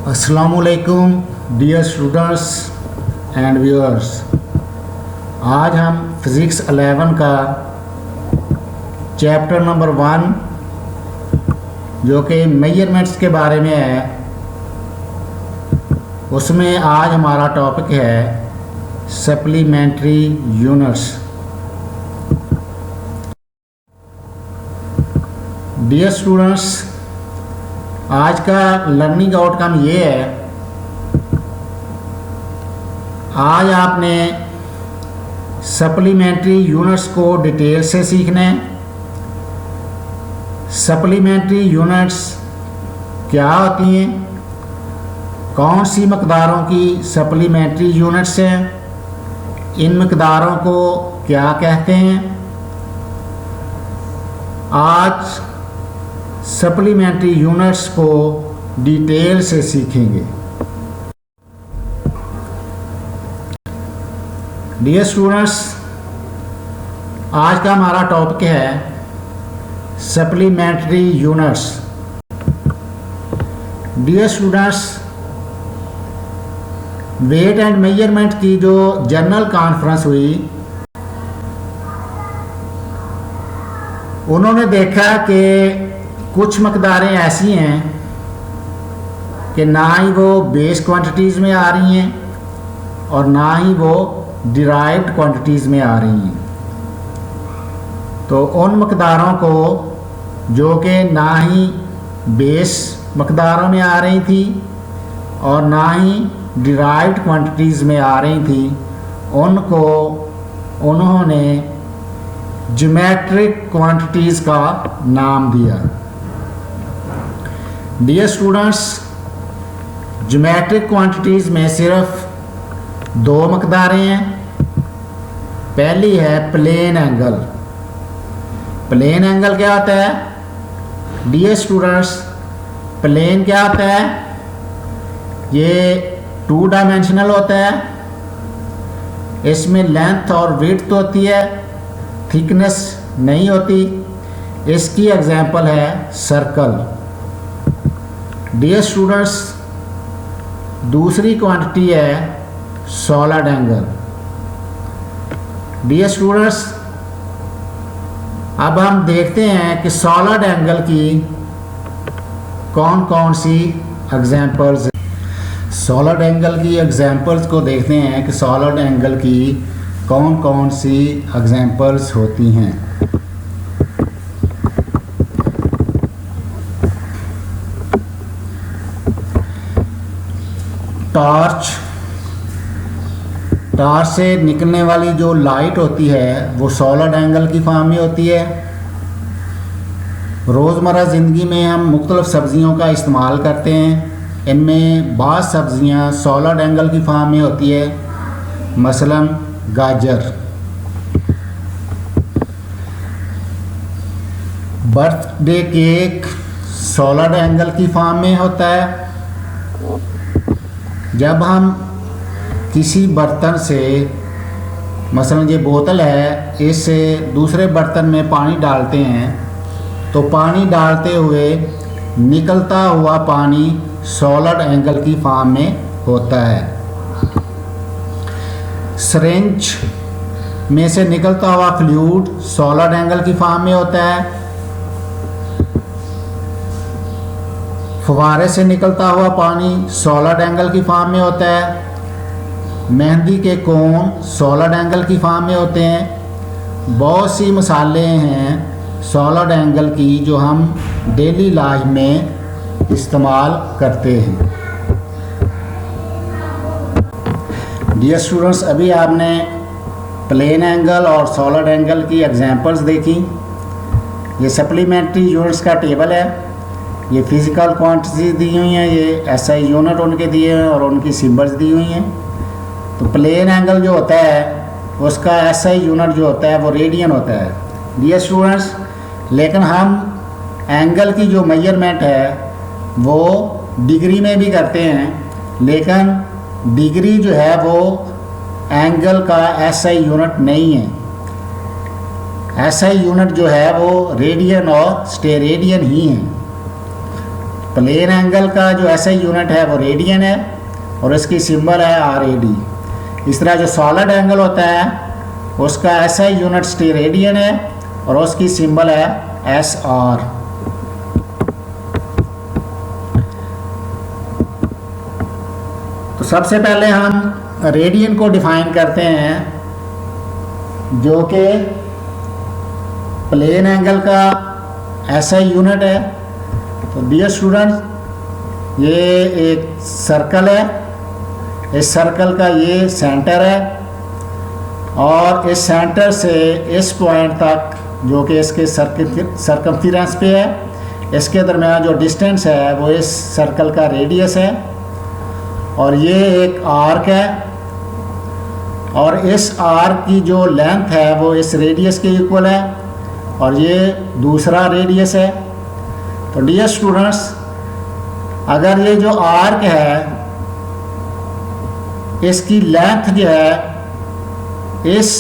अस्सलामुअलैकुम dear students and viewers. आज हम फिज़िक्स 11 का चैप्टर नंबर 1 जो कि मेजरमेंट्स के बारे में है, उसमें आज हमारा टॉपिक है सप्लीमेंट्री यूनिट्स। डियर स्टूडेंट्स, आज का लर्निंग आउटकम ये है, आज आपने सप्लीमेंट्री यूनिट्स को डिटेल से सीखना है। सप्लीमेंट्री यूनिट्स क्या होती हैं, कौन सी मकदारों की सप्लीमेंट्री यूनिट्स हैं, इन मकदारों को क्या कहते हैं। आज सप्लीमेंट्री यूनिट्स को डिटेल से सीखेंगे। डियर स्टूडेंट्स, आज का हमारा टॉपिक है supplementary units. Dear students, weight and measurement की जो जनरल कॉन्फ्रेंस हुई, उन्होंने देखा कि कुछ मकदारें ऐसी हैं कि ना ही वो बेस क्वांटिटीज़ में आ रही हैं और ना ही वो डिराइव्ड क्वांटिटीज़ में आ रही हैं। तो उन मकदारों को जो कि ना ही बेस मकदारों में आ रही थी और ना ही डिराइव्ड क्वांटिटीज़ में आ रही थी, उनको उन्होंने ज्योमेट्रिक क्वांटिटीज़ का नाम दिया। डियर स्टूडेंट्स, ज्योमेट्रिक क्वांटिटीज़ में सिर्फ दो मकदारें हैं। पहली है प्लेन एंगल। प्लेन एंगल क्या होता है? डियर स्टूडेंट्स, प्लेन क्या होता है? ये 2 डायमेंशनल होता है। इसमें लेंथ और विड्थ होती है, थिकनेस नहीं होती। इसकी एग्जांपल है सर्कल। डियर स्टूडेंट्स, दूसरी क्वांटिटी है सॉलिड एंगल। डियर स्टूडेंट्स, अब हम देखते हैं कि सॉलिड एंगल की कौन कौन सी एग्जांपल्स। सॉलिड एंगल की एग्जांपल्स को देखते हैं कि सॉलिड एंगल की कौन कौन सी एग्जांपल्स होती हैं। टॉर्च से निकलने वाली जो लाइट होती है वो सॉलिड एंगल की फॉर्म में होती है। रोज़मर्रा ज़िंदगी में हम मुख्तलिफ़ सब्ज़ियों का इस्तेमाल करते हैं। इनमें बाज़ सब्ज़ियाँ सॉलिड एंगल की फॉर्म में होती है, मसलन गाजर। बर्थडे केक सॉलिड एंगल की फॉर्म में होता है। जब हम किसी बर्तन से, मसलन ये बोतल है, इससे दूसरे बर्तन में पानी डालते हैं तो पानी डालते हुए निकलता हुआ पानी सॉलिड एंगल की फॉर्म में होता है। सिरिंज में से निकलता हुआ फ्लूइड सॉलिड एंगल की फॉर्म में होता है। फुवारे से निकलता हुआ पानी सॉलिड एंगल की फॉर्म में होता है। मेहंदी के कोन सॉलिड एंगल की फॉर्म में होते हैं। बहुत सी मसाले हैं सॉलिड एंगल की जो हम डेली लाइफ में इस्तेमाल करते हैं। डियर स्टूडेंट्स, अभी आपने प्लेन एंगल और सॉलिड एंगल की एग्जांपल्स देखी। ये सप्लीमेंट्री यूनिट्स का टेबल है। ये फिज़िकल क्वांटिटी दी हुई हैं, ये एसआई यूनिट उनके दिए हैं और उनकी सिंबल्स दी हुई हैं। तो प्लेन एंगल जो होता है उसका एसआई यूनिट जो होता है वो रेडियन होता है। डियर स्टूडेंट्स, लेकिन हम एंगल की जो मेजरमेंट है वो डिग्री में भी करते हैं, लेकिन डिग्री जो है वो एंगल का एसआई यूनिट नहीं है। एसआई यूनिट जो है वो रेडियन और स्टेरेडियन ही है। प्लेन एंगल का जो एसआई यूनिट है वो रेडियन है और इसकी सिंबल है RAD। इस तरह जो सॉलिड एंगल होता है उसका एसआई यूनिट रेडियन है और उसकी सिंबल है SR। तो सबसे पहले हम रेडियन को डिफाइन करते हैं जो कि प्लेन एंगल का एसआई यूनिट है। तो डियर स्टूडेंट्स, ये एक सर्कल है, इस सर्कल का ये सेंटर है और इस सेंटर से इस पॉइंट तक जो कि इसके सर्कमफेरेंस पे है, इसके दरमियान जो डिस्टेंस है वो इस सर्कल का रेडियस है और ये एक आर्क है और इस आर्क की जो लेंथ है वो इस रेडियस के इक्वल है और ये दूसरा रेडियस है। तो डियर स्टूडेंट्स, अगर ये जो आर्क है इसकी लेंथ जो है इस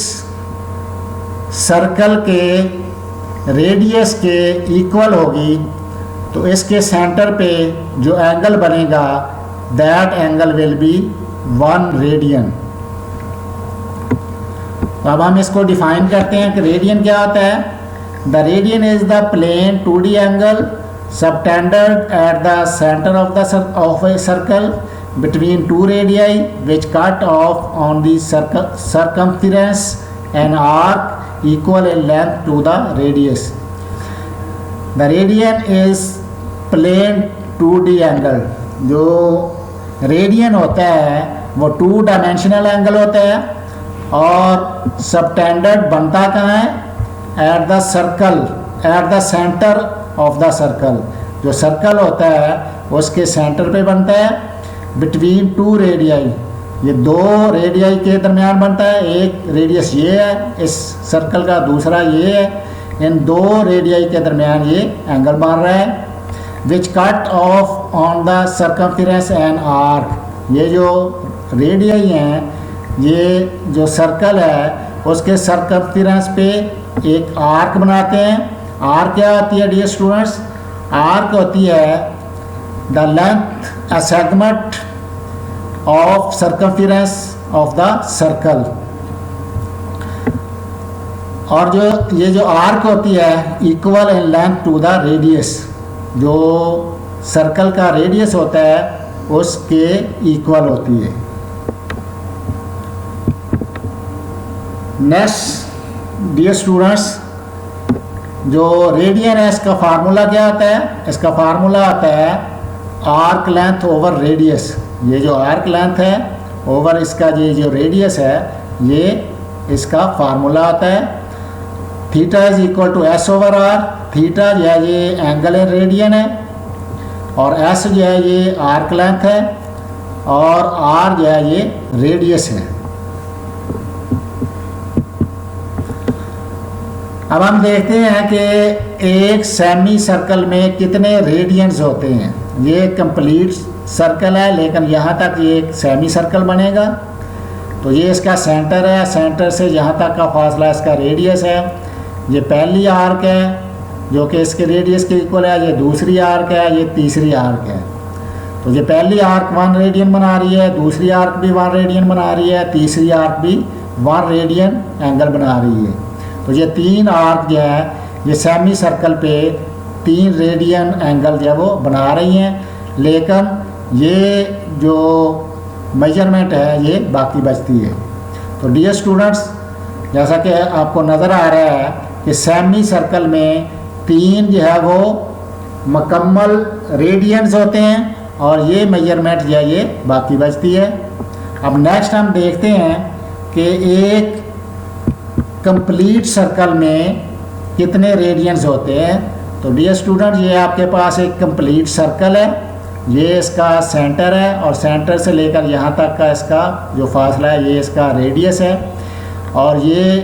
सर्कल के रेडियस के इक्वल होगी तो इसके सेंटर पे जो एंगल बनेगा that angle will be 1 radian. तो अब हम इसको डिफाइन करते हैं कि रेडियन क्या होता है। The radian is the plane 2D angle subtended at the center of a circle between two radii which cut off on the circumference an arc equal in length to the radius. The radian is plane 2D angle। जो radian होता है वो 2 dimensional angle होता है और subtended बनता कहाँ है? At the circle, eight the centre of the circle. जो सर्कल होता है उसके सेंटर पे बनता है बिटवीन 2 रेडियाई। ये 2 रेडियाई के दरमियान बनता है, एक रेडियस ये है इस सर्कल का, दूसरा ये है। इन 2 रेडियाई के दरमियान ये एंगल बन रहा है। Which cut off on the circumference and arc. ये जो रेडियाई हैं, ये जो सर्कल है उसके सर्कमफेरेंस पे एक आर्क बनाते हैं। आर्क क्या होती है डियर स्टूडेंट्स? आर्क होती है the length a segment of circumference of the circle. और जो ये जो आर्क होती है equal in length to the radius. जो सर्कल का रेडियस होता है उसके इक्वल होती है। नेक्स्ट डियर स्टूडेंट्स, जो रेडियन है इसका फार्मूला क्या आता है? इसका फार्मूला आता है आर्क लेंथ ओवर रेडियस। ये जो आर्क लेंथ है ओवर इसका ये जो रेडियस है, ये इसका फार्मूला आता है। Theta is equal to S over R. Theta जो है ये एंगल इन रेडियन है और एस जो है ये आर्क लेंथ है और आर जो है ये रेडियस है। अब हम देखते हैं कि एक सेमी सर्कल में कितने रेडियंस होते हैं। ये कंप्लीट सर्कल है लेकिन यहाँ तक ये एक सेमी सर्कल बनेगा। तो ये इसका सेंटर है, सेंटर से यहाँ तक का फासला इसका रेडियस है। ये पहली आर्क है जो कि इसके रेडियस के इक्वल है, ये दूसरी आर्क है, ये तीसरी आर्क है। तो ये पहली आर्क 1 रेडियन बना रही है, दूसरी आर्क भी 1 रेडियन बना रही है, तीसरी आर्क भी 1 रेडियन एंगल बना रही है। तो ये 3 आर्क जो है ये सेमी सर्कल पे 3 रेडियन एंगल जो है वो बना रही हैं, लेकिन ये जो मेजरमेंट है ये बाकी बचती है। तो डियर स्टूडेंट्स, जैसा कि आपको नज़र आ रहा है कि सेमी सर्कल में 3 जो है वो मुकम्मल रेडियंस होते हैं और ये मेजरमेंट जो है ये बाकी बचती है। अब नेक्स्ट हम देखते हैं कि एक कंप्लीट सर्कल में कितने रेडियंस होते हैं। तो डियर स्टूडेंट, ये आपके पास एक कंप्लीट सर्कल है, ये इसका सेंटर है और सेंटर से लेकर यहाँ तक का इसका जो फासला है ये इसका रेडियस है और ये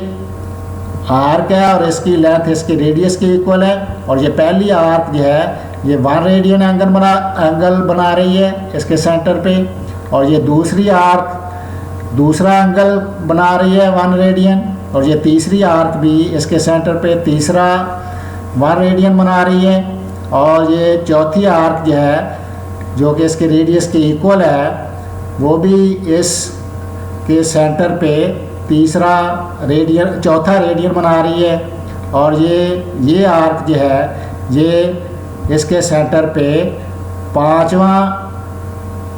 आर्क है और इसकी लेंथ इसके रेडियस के इक्वल है। और ये पहली आर्क जो है ये 1 रेडियन एंगल बना रही है इसके सेंटर पे और ये दूसरी आर्क दूसरा एंगल बना रही है 1 रेडियन और ये तीसरी आर्क भी इसके सेंटर पे तीसरा 1 रेडियन बना रही है। और ये चौथी आर्क जो है जो कि इसके रेडियस के इक्वल है, वो भी इस के सेंटर पे चौथा रेडियन बना रही है। और ये आर्क जो है ये इसके सेंटर पे 5वां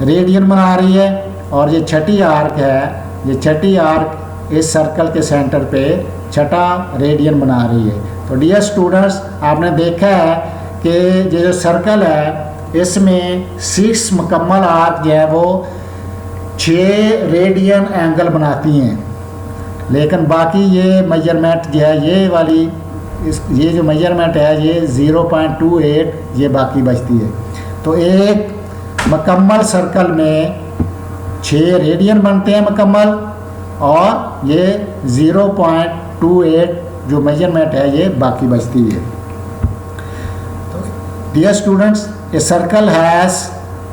रेडियन बना रही है। और ये छठी आर्क है, ये छठी आर्क इस सर्कल के सेंटर पे छठा रेडियन बना रही है। तो डियर स्टूडेंट्स, आपने देखा है कि ये जो सर्कल है इसमें 6 मुकम्मल आर्क जो है वो 6 रेडियन एंगल बनाती हैं, लेकिन बाकी ये मेजरमेंट जो है ये जो मेजरमेंट है ये 0.28 ये बाकी बचती है। तो एक मुकम्मल सर्कल में 6 रेडियन बनते हैं मुकम्मल, और ये 0.28 जो मेजरमेंट है ये बाकी बचती है। तो dear students, a circle has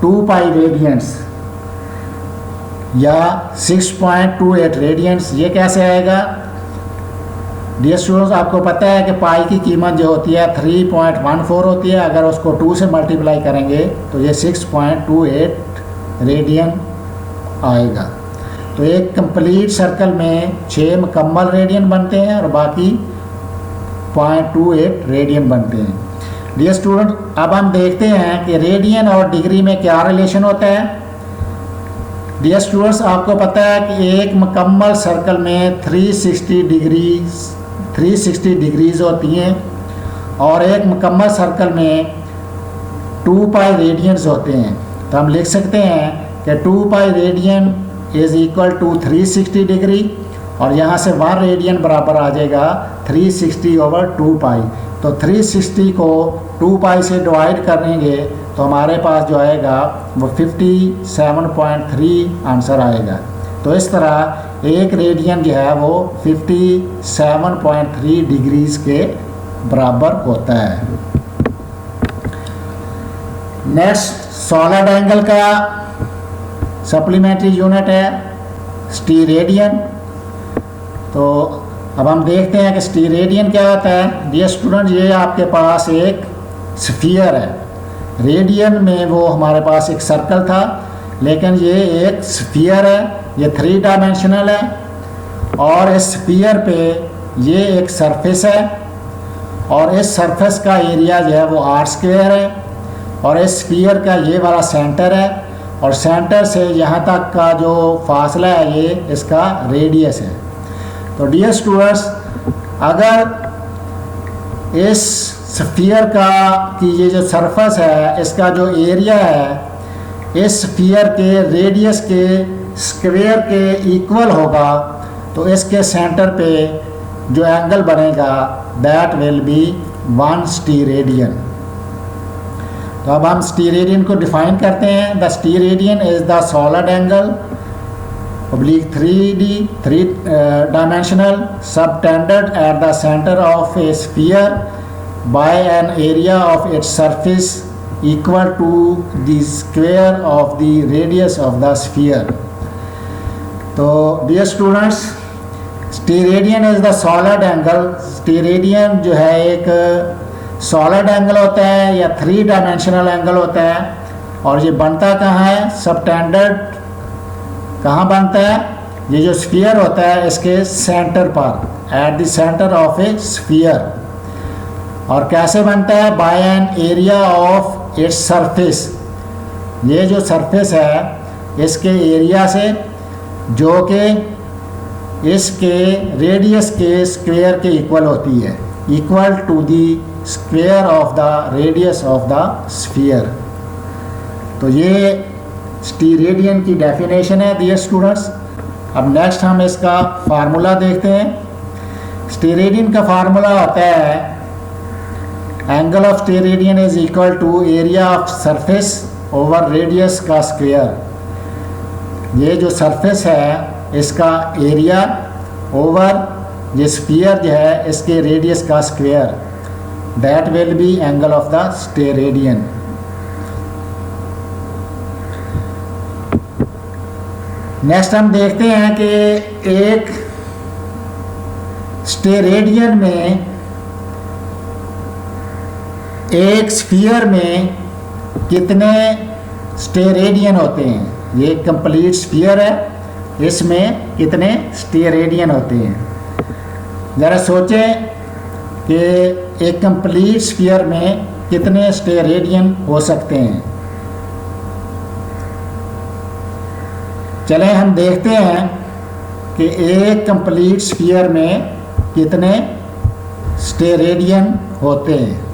2 pi radians या 6.28 रेडियंस। ये कैसे आएगा? डियर स्टूडेंट्स, आपको पता है कि पाई की कीमत जो होती है 3.14 होती है। अगर उसको 2 से मल्टीप्लाई करेंगे तो ये 6.28 रेडियन आएगा। तो एक कंप्लीट सर्कल में 6 मुकम्मल रेडियन बनते हैं और बाकी 0.28 रेडियन बनते हैं। डियर स्टूडेंट, अब हम देखते हैं कि रेडियन और डिग्री में क्या रिलेशन होता है। डियर स्टूडेंट्स, आपको पता है कि एक मुकम्मल सर्कल में 360 डिग्रीज होती हैं और एक मुकम्मल सर्कल में 2 पाई रेडियंस होते हैं। तो हम लिख सकते हैं कि 2 pi radian is equal to 360 degree, और यहाँ से 1 रेडियन बराबर आ जाएगा 360/2 पाई। तो 360 को 2 पाई से डिवाइड करेंगे तो हमारे पास जो आएगा वो 57.3 आंसर आएगा। तो इस तरह एक रेडियन जो है वो 57.3 डिग्रीज के बराबर होता है। नेक्स्ट सॉलिड एंगल का सप्लीमेंट्री यूनिट है स्टीरेडियन। तो अब हम देखते हैं कि स्टीरेडियन क्या होता है। डियर स्टूडेंट, ये आपके पास एक स्फीयर है। रेडियन में वो हमारे पास एक सर्कल था, लेकिन ये एक स्फीयर है, ये 3 डायमेंशनल है। और इस स्फीयर पे ये एक सरफेस है, और इस सरफेस का एरिया जो है वो r² है, और इस स्फीयर का ये वाला सेंटर है, और सेंटर से यहाँ तक का जो फासला है ये इसका रेडियस है। तो डियर स्टूडेंट्स, अगर इस स्फीयर की ये जो सरफेस है इसका जो एरिया है इस स्फीयर के रेडियस के स्क्वायर के इक्वल होगा, तो इसके सेंटर पे जो एंगल बनेगा दैट विल बी 1 स्टीरेडियन। तो अब हम स्टीरेडियन को डिफाइन करते हैं। The steradian is the solid angle oblique 3 dimensional subtended at the center of a sphere by an area of its surface equal to the square of the radius of the sphere. तो dear students, steradian is the solid angle. Steradian जो है एक solid angle होता है या 3 dimensional angle होता है, और ये बनता कहाँ है? सबटेंडेड कहाँ बनता है? ये जो स्फीयर होता है इसके सेंटर पर, at the centre of a sphere. और कैसे बनता है? By an area of its surface. ये जो सरफेस है इसके एरिया से, जो कि इसके रेडियस के स्क्वायर के इक्वल होती है, equal to the square of the radius of the sphere. तो ये स्टीरेडियन की डेफिनेशन है डियर स्टूडेंट्स। अब नेक्स्ट हम इसका फार्मूला देखते हैं। स्टीरेडियन का फार्मूला होता है angle of steradian is equal to area of surface over radius का स्क्वायर। ये जो सरफेस है इसका एरिया ओवर ये स्फीयर जो है इसके रेडियस का square, that will be angle of the steradian. Next हम देखते हैं कि एक स्टीरेडियन में एक स्फीयर में कितने स्टेरेडियन होते हैं? ये कंप्लीट स्फीयर है, इसमें कितने स्टेरेडियन होते हैं? ज़रा सोचें कि एक कंप्लीट स्फीयर में कितने स्टेरेडियन हो सकते हैं। चलें हम देखते हैं कि एक कंप्लीट स्फीयर में कितने स्टेरेडियन होते हैं।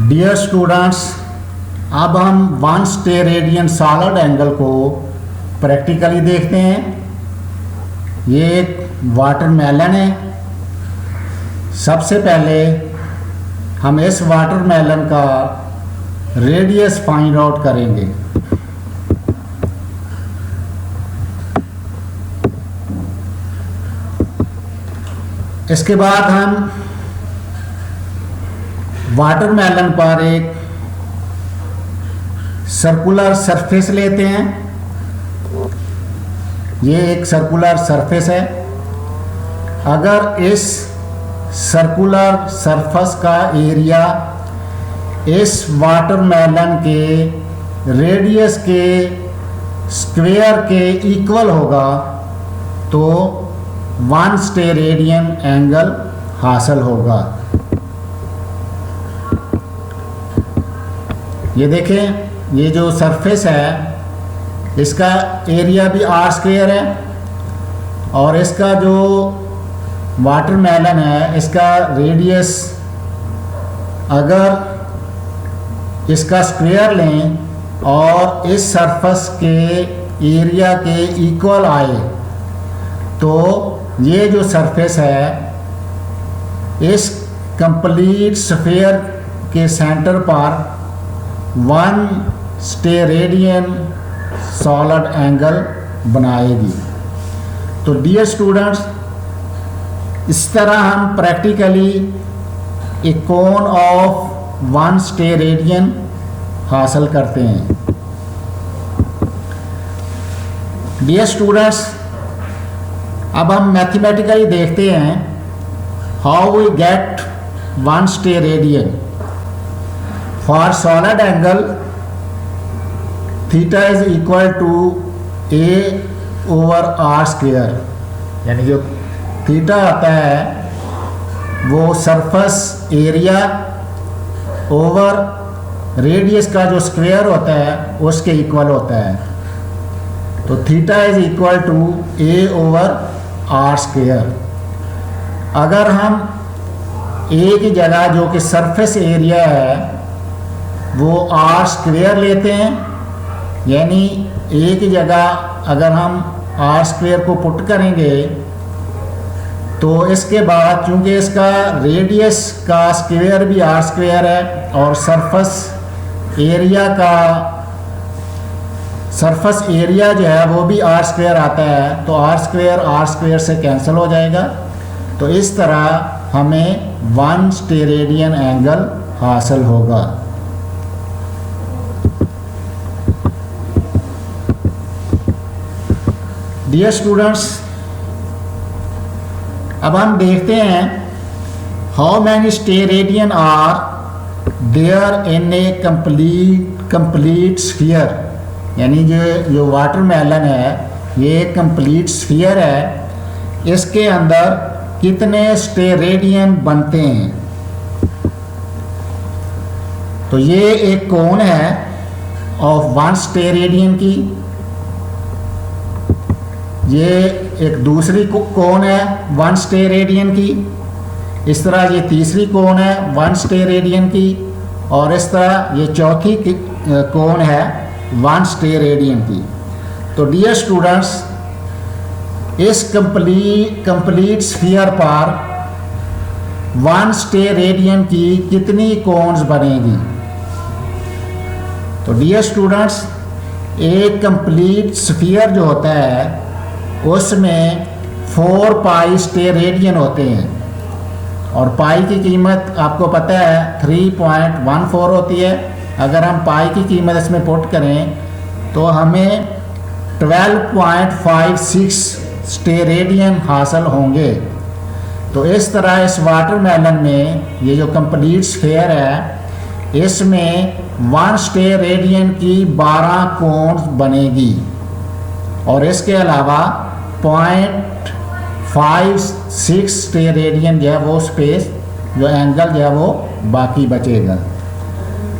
डियर स्टूडेंट्स, अब हम वन स्टेरेडियन सॉलिड एंगल को प्रैक्टिकली देखते हैं। ये एक वाटरमेलन है। सबसे पहले हम इस वाटरमेलन का रेडियस फाइंड आउट करेंगे। इसके बाद हम वाटरमेलन पर एक सर्कुलर सरफेस लेते हैं। ये एक सर्कुलर सरफेस है। अगर इस सर्कुलर सरफेस का एरिया इस वाटरमेलन के रेडियस के स्क्वायर के इक्वल होगा तो वन स्टेरेडियन एंगल हासिल होगा। ये देखें, ये जो सरफेस है इसका एरिया भी आर स्क्वायर है और इसका जो वाटरमेलन है इसका रेडियस अगर इसका स्क्वायर लें और इस सरफेस के एरिया के इक्वल आए तो ये जो सरफेस है इस कंप्लीट स्फीयर के सेंटर पर वन स्टेरेडियन सॉलिड एंगल बनाएगी। तो डियर स्टूडेंट्स, इस तरह हम प्रैक्टिकली एक कोन ऑफ वन स्टेरेडियन हासिल करते हैं। डियर स्टूडेंट्स, अब हम मैथमेटिकली देखते हैं how we get one steradian. For solid angle theta is equal to A over R square, यानी जो थीटा आता है वो सरफेस एरिया ओवर रेडियस का जो स्क्वायर होता है उसके इक्वल होता है। तो theta is equal to A over R square. अगर हम ए की जगह जो कि सरफेस एरिया है वो आर स्क्वायर लेते हैं, यानी ए की जगह अगर हम आर स्क्वायर को पुट करेंगे तो इसके बाद चूंकि इसका रेडियस का स्क्वायर भी आर स्क्वायर है और सरफेस एरिया जो है वो भी आर स्क्वायर आता है, तो आर स्क्वायर से कैंसिल हो जाएगा। तो इस तरह हमें वन स्टेरेडियन एंगल हासिल होगा। डियर स्टूडेंट्स, अब हम देखते हैं how many steradian are there in a complete sphere, यानी जो वाटरमेलन है ये एक कंप्लीट स्फीयर है, इसके अंदर कितने स्टेरेडियन बनते हैं। तो ये एक कोन है ऑफ वन स्टेरेडियन की, ये एक दूसरी कोन है वन स्टेरेडियन की, इस तरह ये तीसरी कोन है वन स्टेरेडियन की और इस तरह ये चौथी कोन है वन स्टेरेडियन की। तो डियर स्टूडेंट्स, इस कंप्लीट स्फीयर पर 1 स्टेरेडियन की कितनी कोन्स बनेगी? तो डियर स्टूडेंट्स, एक कंप्लीट स्फीयर जो होता है उसमें 4 पाई स्टेरेडियन होते हैं और पाई की कीमत आपको पता है 3.14 होती है। अगर हम पाई की कीमत इसमें पुट करें तो हमें 12.56 स्टेरेडियन हासिल होंगे। तो इस तरह इस वाटरमेलन में ये जो कंप्लीट स्फीयर है इसमें 1 स्टेरेडियन की 12 कोन्स बनेगी और इसके अलावा 0.56 स्टेरेडियन जो है वो स्पेस जो एंगल जो है वो बाकी बचेगा।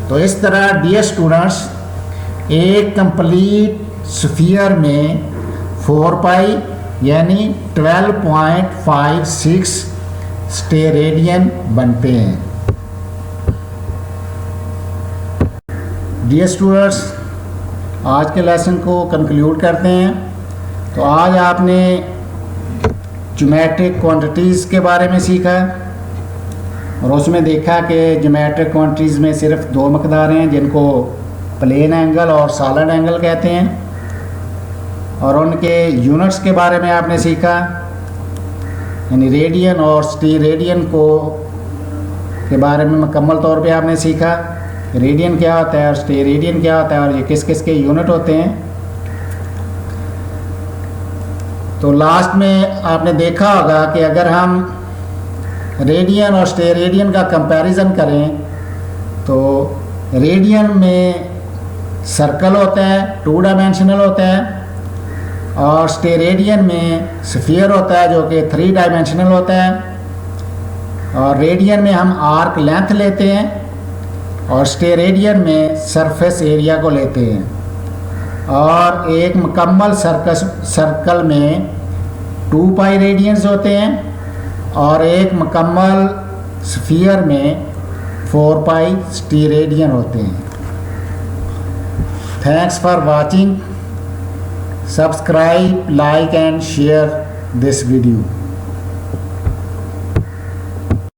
तो इस तरह डियर स्टूडेंट्स, एक कंप्लीट स्फीयर में 4 पाई यानी 12.56 स्टेरेडियन बनते हैं। डियर स्टूडेंट्स, आज के लेसन को कंक्लूड करते हैं। तो आज आपने ज्योमेट्रिक क्वांटिटीज़ के बारे में सीखा और उसमें देखा कि ज्योमेट्रिक क्वांटिटीज़ में सिर्फ 2 मकदार हैं जिनको प्लेन एंगल और सॉलिड एंगल कहते हैं, और उनके यूनिट्स के बारे में आपने सीखा, यानी रेडियन और स्टेरेडियन को के बारे में मुकम्मल तौर पे आपने सीखा। रेडियन क्या होता है और स्टेरेडियन क्या होता है और ये किस किस के यूनिट होते हैं। तो लास्ट में आपने देखा होगा कि अगर हम रेडियन और स्टेरेडियन का कंपैरिजन करें तो रेडियन में सर्कल होता है, 2 डायमेंशनल होता है, और स्टेरेडियन में स्फीयर होता है जो कि 3 डायमेंशनल होता है। और रेडियन में हम आर्क लेंथ लेते हैं और स्टेरेडियन में सरफेस एरिया को लेते हैं। और एक मुकम्मल सर्कल में 2 पाई रेडियंस होते हैं और एक मुकम्मल स्फीयर में 4 पाई स्टेरेडियन होते हैं। Thanks for watching. Subscribe, like and share this video.